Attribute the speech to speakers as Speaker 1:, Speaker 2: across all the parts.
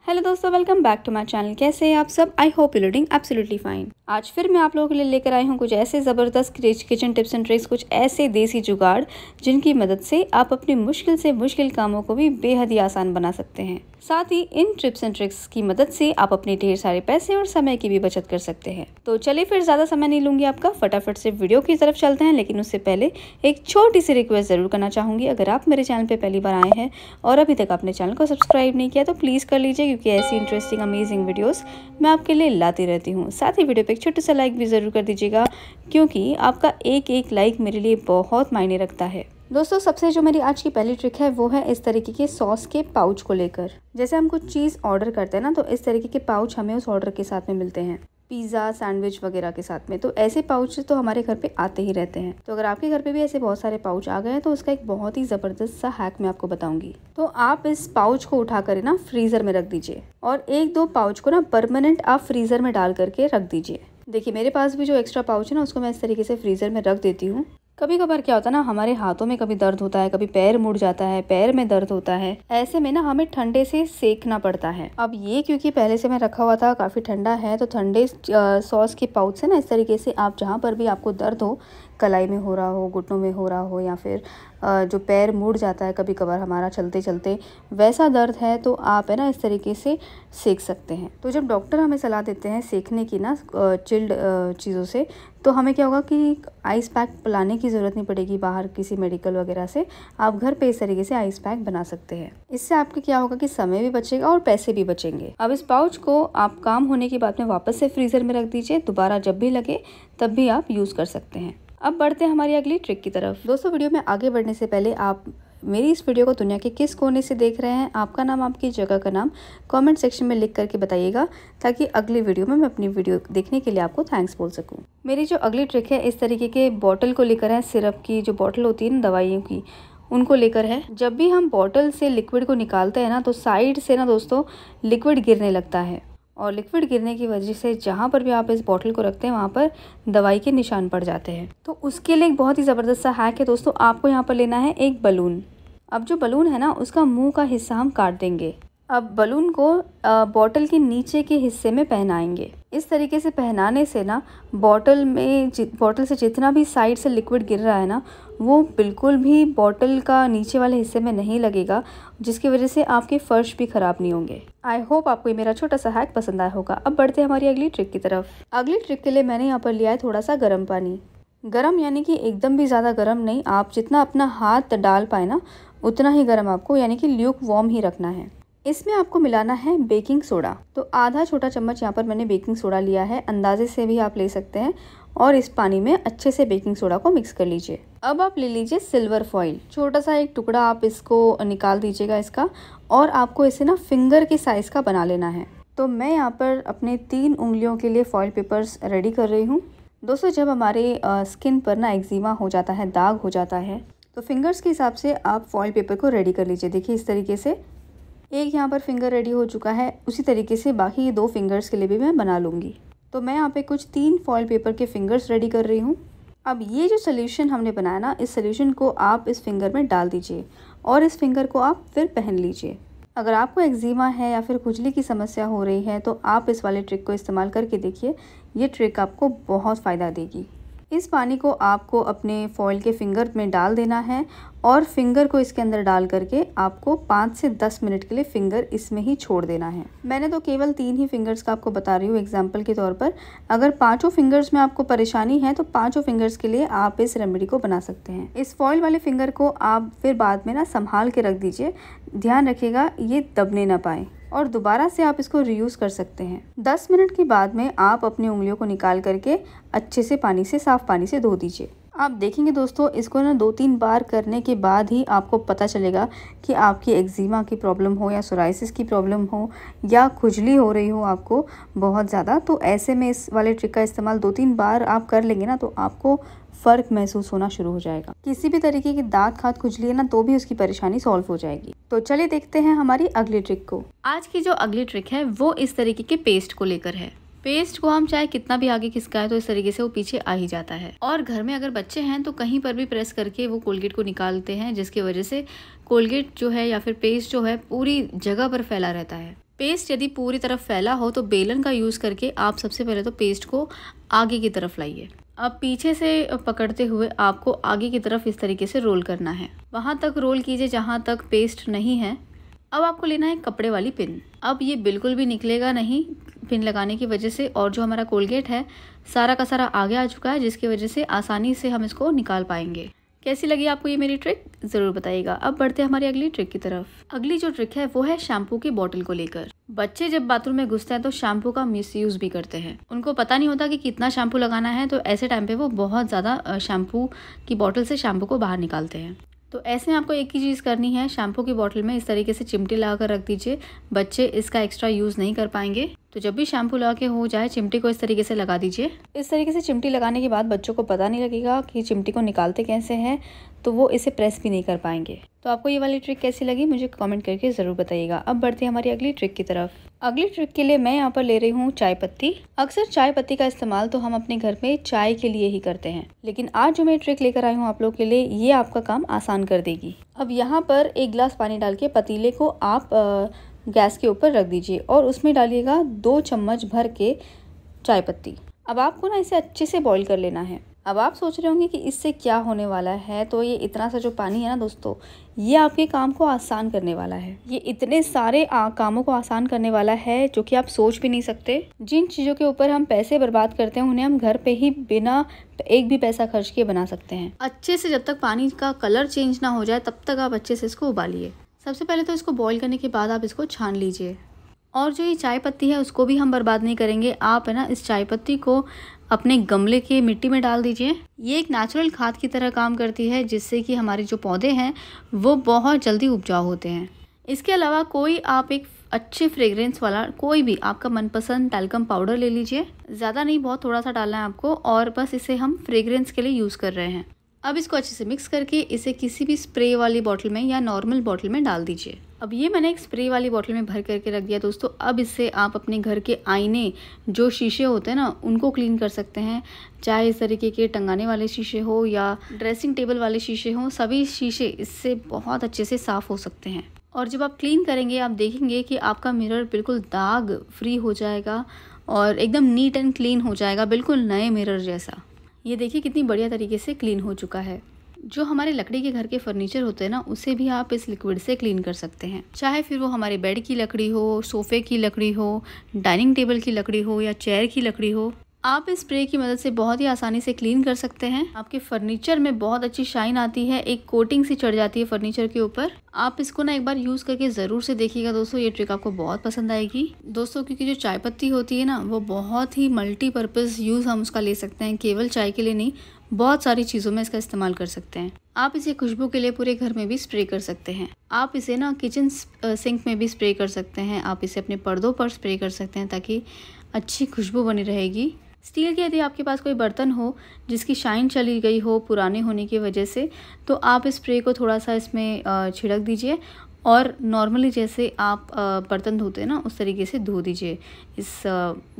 Speaker 1: Hello दोस्तों, welcome back to my channel. कैसे हैं आप सब? I hope you doing absolutely fine. आज फिर मैं आप लोगों के लिए लेकर आई हूँ कुछ ऐसे ज़बरदस्त किचन टिप्स एंड ट्रिक्स, कुछ ऐसे देसी जुगाड़ जिनकी मदद से आप अपनी मुश्किल से मुश्किल कामों को भी बेहद ही आसान बना सकते हैं। साथ ही इन टिप्स एंड ट्रिक्स की मदद से आप अपने ढेर सारे पैसे और समय की भी बचत कर सकते हैं। तो चलिए फिर ज़्यादा समय नहीं लूंगी आपका, फटाफट से वीडियो की तरफ चलते हैं। लेकिन उससे पहले एक छोटी सी रिक्वेस्ट ज़रूर करना चाहूँगी। अगर आप मेरे चैनल पर पहली बार आए हैं और अभी तक आपने चैनल को सब्सक्राइब नहीं किया तो प्लीज़ कर लीजिए, क्योंकि ऐसी इंटरेस्टिंग अमेजिंग वीडियोस मैं आपके लिए लाती रहती हूँ। साथ ही वीडियो पे एक छोटा सा लाइक भी ज़रूर कर दीजिएगा, क्योंकि आपका एक लाइक मेरे लिए बहुत मायने रखता है। दोस्तों, सबसे जो मेरी आज की पहली ट्रिक है वो है इस तरीके के सॉस के पाउच को लेकर। जैसे हम कुछ चीज़ ऑर्डर करते हैं ना, तो इस तरीके के पाउच हमें उस ऑर्डर के साथ में मिलते हैं, पिज़्ज़ा, सैंडविच वगैरह के साथ में। तो ऐसे पाउच तो हमारे घर पे आते ही रहते हैं। तो अगर आपके घर पे भी ऐसे बहुत सारे पाउच आ गए हैं तो उसका एक बहुत ही ज़बरदस्त सा हैक मैं आपको बताऊंगी। तो आप इस पाउच को उठा कर ना फ्रीज़र में रख दीजिए और एक दो पाउच को ना परमानेंट आप फ्रीज़र में डाल करके रख दीजिए। देखिए, मेरे पास भी जो एक्स्ट्रा पाउच है ना, उसको मैं इस तरीके से फ्रीज़र में रख देती हूँ। कभी कभार क्या होता है ना, हमारे हाथों में कभी दर्द होता है, कभी पैर मुड़ जाता है, पैर में दर्द होता है। ऐसे में ना हमें ठंडे से सेकना पड़ता है। अब ये क्योंकि पहले से मैं रखा हुआ था, काफ़ी ठंडा है, तो ठंडे सॉस के पाउच से ना इस तरीके से आप जहाँ पर भी आपको दर्द हो, कलाई में हो रहा हो, घुटनों में हो रहा हो, या फिर जो पैर मुड़ जाता है कभी कभार हमारा चलते चलते, वैसा दर्द है, तो आप है ना इस तरीके से सेक सकते हैं। तो जब डॉक्टर हमें सलाह देते हैं सेकने की ना चिल्ड चीज़ों से, तो हमें क्या होगा कि आइस पैक लाने की ज़रूरत नहीं पड़ेगी बाहर किसी मेडिकल वगैरह से। आप घर पे इस तरीके से आइस पैक बना सकते हैं। इससे आपके क्या होगा कि समय भी बचेगा और पैसे भी बचेंगे। अब इस पाउच को आप काम होने के बाद में वापस से फ्रीज़र में रख दीजिए। दोबारा जब भी लगे तब भी आप यूज़ कर सकते हैं। अब बढ़ते हैं हमारी अगली ट्रिक की तरफ। दोस्तों, वीडियो में आगे बढ़ने से पहले आप मेरी इस वीडियो को दुनिया के किस कोने से देख रहे हैं, आपका नाम, आपकी जगह का नाम कमेंट सेक्शन में लिख करके बताइएगा, ताकि अगली वीडियो में मैं अपनी वीडियो देखने के लिए आपको थैंक्स बोल सकूं। मेरी जो अगली ट्रिक है इस तरीके के बॉटल को लेकर है। सिरप की जो बॉटल होती है ना दवाइयों की, उनको लेकर है। जब भी हम बॉटल से लिक्विड को निकालते हैं ना, तो साइड से ना दोस्तों लिक्विड गिरने लगता है, और लिक्विड गिरने की वजह से जहाँ पर भी आप इस बॉटल को रखते हैं वहाँ पर दवाई के निशान पड़ जाते हैं। तो उसके लिए एक बहुत ही ज़बरदस्त सा हैक है दोस्तों। आपको यहाँ पर लेना है एक बलून। अब जो बलून है ना, उसका मुंह का हिस्सा हम काट देंगे। अब बलून को बॉटल के नीचे के हिस्से में पहनाएंगे। इस तरीके से पहनाने से ना बॉटल से जितना भी साइड से लिक्विड गिर रहा है ना, वो बिल्कुल भी बॉटल का नीचे वाले हिस्से में नहीं लगेगा, जिसकी वजह से आपके फर्श भी ख़राब नहीं होंगे। आई होप आपको ये मेरा छोटा सा हैक पसंद आया होगा। अब बढ़ते हैं हमारी अगली ट्रिक की तरफ। अगली ट्रिक के लिए मैंने यहाँ पर लिया है थोड़ा सा गर्म पानी। गर्म यानी कि एकदम भी ज़्यादा गर्म नहीं, आप जितना अपना हाथ डाल पाए ना उतना ही गर्म आपको, यानी कि ल्यूक वार्म ही रखना है। इसमें आपको मिलाना है बेकिंग सोडा। तो आधा छोटा चम्मच यहाँ पर मैंने बेकिंग सोडा लिया है, अंदाजे से भी आप ले सकते हैं। और इस पानी में अच्छे से बेकिंग सोडा को मिक्स कर लीजिए। अब आप ले लीजिए सिल्वर फॉइल, छोटा सा एक टुकड़ा आप इसको निकाल दीजिएगा इसका, और आपको इसे ना फिंगर के साइज़ का बना लेना है। तो मैं यहाँ पर अपने 3 उंगलियों के लिए फॉइल पेपर्स रेडी कर रही हूँ। दोस्तों, जब हमारे स्किन पर ना एक्जिमा हो जाता है, दाग हो जाता है, तो फिंगर्स के हिसाब से आप फॉइल पेपर को रेडी कर लीजिए। देखिए, इस तरीके से एक यहाँ पर फिंगर रेडी हो चुका है। उसी तरीके से बाकी 2 फिंगर्स के लिए भी मैं बना लूँगी। तो मैं यहाँ पे कुछ 3 फॉइल पेपर के फिंगर्स रेडी कर रही हूँ। अब ये जो सोल्यूशन हमने बनाया ना, इस सोल्यूशन को आप इस फिंगर में डाल दीजिए और इस फिंगर को आप फिर पहन लीजिए। अगर आपको एक्जिमा है या फिर खुजली की समस्या हो रही है, तो आप इस वाले ट्रिक को इस्तेमाल करके देखिए। ये ट्रिक आपको बहुत फ़ायदा देगी। इस पानी को आपको अपने फॉइल के फिंगर में डाल देना है और फिंगर को इसके अंदर डाल करके आपको 5 से 10 मिनट के लिए फिंगर इसमें ही छोड़ देना है। मैंने तो केवल 3 ही फिंगर्स का आपको बता रही हूँ एग्जाम्पल के तौर पर। अगर 5 फिंगर्स में आपको परेशानी है, तो 5 फिंगर्स के लिए आप इस रेमेडी को बना सकते हैं। इस फॉइल वाले फिंगर को आप फिर बाद में ना संभाल के रख दीजिए। ध्यान रखिएगा ये दबने ना पाए, और दोबारा से आप इसको रीयूज़ कर सकते हैं। 10 मिनट के बाद में आप अपनी उंगलियों को निकाल करके अच्छे से साफ़ पानी से धो दीजिए। आप देखेंगे दोस्तों, इसको ना 2-3 बार करने के बाद ही आपको पता चलेगा कि आपकी एक्जिमा की प्रॉब्लम हो, या सोराइसिस की प्रॉब्लम हो, या खुजली हो रही हो आपको बहुत ज़्यादा। तो ऐसे में इस वाले ट्रिक का इस्तेमाल 2-3 बार आप कर लेंगे ना, तो आपको फ़र्क महसूस होना शुरू हो जाएगा। किसी भी तरीके की दांत खाद खुजली है ना, तो भी उसकी परेशानी सॉल्व हो जाएगी। तो चलिए देखते हैं हमारी अगली ट्रिक को। आज की जो अगली ट्रिक है वो इस तरीके के पेस्ट को लेकर है। पेस्ट को हम चाहे कितना भी आगे खिसकाए तो इस तरीके से वो पीछे आ ही जाता है। और घर में अगर बच्चे हैं तो कहीं पर भी प्रेस करके वो कोलगेट को निकालते हैं, जिसकी वजह से कोलगेट जो है या फिर पेस्ट जो है पूरी जगह पर फैला रहता है। पेस्ट यदि पूरी तरफ फैला हो तो बेलन का यूज़ करके आप सबसे पहले तो पेस्ट को आगे की तरफ लाइए। अब पीछे से पकड़ते हुए आपको आगे की तरफ इस तरीके से रोल करना है। वहाँ तक रोल कीजिए जहाँ तक पेस्ट नहीं है। अब आपको लेना है कपड़े वाली पिन। अब ये बिल्कुल भी निकलेगा नहीं पिन लगाने की वजह से, और जो हमारा कोलगेट है सारा का सारा आगे आ चुका है, जिसकी वजह से आसानी से हम इसको निकाल पाएंगे। कैसी लगी आपको ये मेरी ट्रिक ज़रूर बताइएगा। अब बढ़ते हैं हमारी अगली ट्रिक की तरफ। अगली जो ट्रिक है वो है शैम्पू की बोतल को लेकर। बच्चे जब बाथरूम में घुसते हैं तो शैम्पू का मिसयूज़ भी करते हैं। उनको पता नहीं होता कि कितना शैम्पू लगाना है, तो ऐसे टाइम पे वो बहुत ज़्यादा शैम्पू की बोतल से शैम्पू को बाहर निकालते हैं। तो ऐसे में आपको एक ही चीज़ करनी है, शैम्पू की बोतल में इस तरीके से चिमटी लगा कर रख दीजिए। बच्चे इसका एक्स्ट्रा यूज़ नहीं कर पाएंगे, तो जब भी शैम्पू लगा के हो जाए चिमटी को इस तरीके से लगा दीजिए। इस तरीके से चिमटी लगाने के बाद बच्चों को पता नहीं लगेगा कि चिमटी को निकालते कैसे हैं, तो वो इसे प्रेस भी नहीं कर पाएंगे। तो आपको ये वाली ट्रिक कैसी लगी मुझे कमेंट करके ज़रूर बताइएगा। अब बढ़ते हैं हमारी अगली ट्रिक की तरफ। अगली ट्रिक के लिए मैं यहाँ पर ले रही हूँ चाय पत्ती। अक्सर चाय पत्ती का इस्तेमाल तो हम अपने घर में चाय के लिए ही करते हैं, लेकिन आज जो मैं ट्रिक लेकर आई हूँ आप लोग के लिए, ये आपका काम आसान कर देगी। अब यहाँ पर 1 गिलास पानी डाल के पतीले को आप गैस के ऊपर रख दीजिए और उसमें डालिएगा 2 चम्मच भर के चाय पत्ती। अब आपको ना इसे अच्छे से बॉईल कर लेना है। अब आप सोच रहे होंगे कि इससे क्या होने वाला है, तो ये इतना सा जो पानी है ना दोस्तों, ये आपके काम को आसान करने वाला है। ये इतने सारे कामों को आसान करने वाला है जो कि आप सोच भी नहीं सकते। जिन चीज़ों के ऊपर हम पैसे बर्बाद करते हैं उन्हें हम घर पे ही बिना एक भी पैसा खर्च किए बना सकते हैं। अच्छे से जब तक पानी का कलर चेंज ना हो जाए तब तक आप अच्छे से इसको उबालिए। सबसे पहले तो इसको बॉईल करने के बाद आप इसको छान लीजिए। और जो ये चाय पत्ती है उसको भी हम बर्बाद नहीं करेंगे। आप है ना इस चाय पत्ती को अपने गमले के मिट्टी में डाल दीजिए। ये एक नेचुरल खाद की तरह काम करती है, जिससे कि हमारे जो पौधे हैं वो बहुत जल्दी उपजाऊ होते हैं। इसके अलावा कोई आप एक अच्छे फ्रेग्रेंस वाला कोई भी आपका मनपसंद टैल्कम पाउडर ले लीजिए। ज़्यादा नहीं, बहुत थोड़ा सा डालना है आपको, और बस इसे हम फ्रेग्रेंस के लिए यूज़ कर रहे हैं। अब इसको अच्छे से मिक्स करके इसे किसी भी स्प्रे वाली बॉटल में या नॉर्मल बॉटल में डाल दीजिए। अब ये मैंने एक स्प्रे वाली बॉटल में भर करके रख दिया दोस्तों। अब इससे आप अपने घर के आईने जो शीशे होते हैं ना उनको क्लीन कर सकते हैं। चाहे इस तरीके के टंगाने वाले शीशे हो या ड्रेसिंग टेबल वाले शीशे हों, सभी शीशे इससे बहुत अच्छे से साफ़ हो सकते हैं। और जब आप क्लीन करेंगे आप देखेंगे कि आपका मिरर बिल्कुल दाग फ्री हो जाएगा और एकदम नीट एंड क्लीन हो जाएगा, बिल्कुल नए मिरर जैसा। ये देखिए कितनी बढ़िया तरीके से क्लीन हो चुका है। जो हमारे लकड़ी के घर के फर्नीचर होते हैं ना, उसे भी आप इस लिक्विड से क्लीन कर सकते हैं। चाहे फिर वो हमारे बेड की लकड़ी हो, सोफे की लकड़ी हो, डाइनिंग टेबल की लकड़ी हो या चेयर की लकड़ी हो, आप इस स्प्रे की मदद से बहुत ही आसानी से क्लीन कर सकते हैं। आपके फर्नीचर में बहुत अच्छी शाइन आती है, एक कोटिंग सी चढ़ जाती है फर्नीचर के ऊपर। आप इसको ना एक बार यूज़ करके ज़रूर से देखिएगा दोस्तों, ये ट्रिक आपको बहुत पसंद आएगी दोस्तों। क्योंकि जो चाय पत्ती होती है ना वो बहुत ही मल्टीपर्पज़ यूज़ हम उसका ले सकते हैं, केवल चाय के लिए नहीं, बहुत सारी चीज़ों में इसका इस्तेमाल कर सकते हैं। आप इसे खुशबू के लिए पूरे घर में भी स्प्रे कर सकते हैं। आप इसे ना किचन सिंक में भी स्प्रे कर सकते हैं। आप इसे अपने पर्दों पर स्प्रे कर सकते हैं ताकि अच्छी खुशबू बनी रहेगी। स्टील के यदि आपके पास कोई बर्तन हो जिसकी शाइन चली गई हो पुराने होने की वजह से, तो आप इस स्प्रे को थोड़ा सा इसमें छिड़क दीजिए और नॉर्मली जैसे आप बर्तन धोते हैं ना उस तरीके से धो दीजिए इस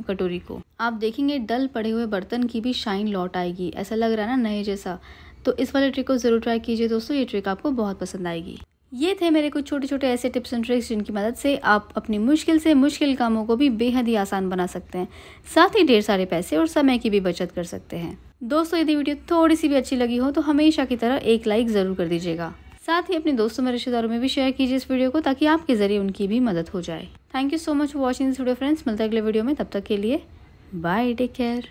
Speaker 1: कटोरी को। आप देखेंगे डल पड़े हुए बर्तन की भी शाइन लौट आएगी, ऐसा लग रहा है ना नए जैसा। तो इस वाले ट्रिक को ज़रूर ट्राई कीजिए दोस्तों, ये ट्रिक आपको बहुत पसंद आएगी। ये थे मेरे कुछ छोटे छोटे ऐसे टिप्स एंड ट्रिक्स जिनकी मदद से आप अपनी मुश्किल से मुश्किल कामों को भी बेहद ही आसान बना सकते हैं, साथ ही ढेर सारे पैसे और समय की भी बचत कर सकते हैं। दोस्तों यदि वीडियो थोड़ी सी भी अच्छी लगी हो तो हमेशा की तरह एक लाइक ज़रूर कर दीजिएगा। साथ ही अपने दोस्तों में रिश्तेदारों में भी शेयर कीजिए इस वीडियो को, ताकि आपके जरिए उनकी भी मदद हो जाए। Thank you so much for watching this video friends. मिलते हैं अगले वीडियो में, तब तक के लिए बाय, टेक केयर।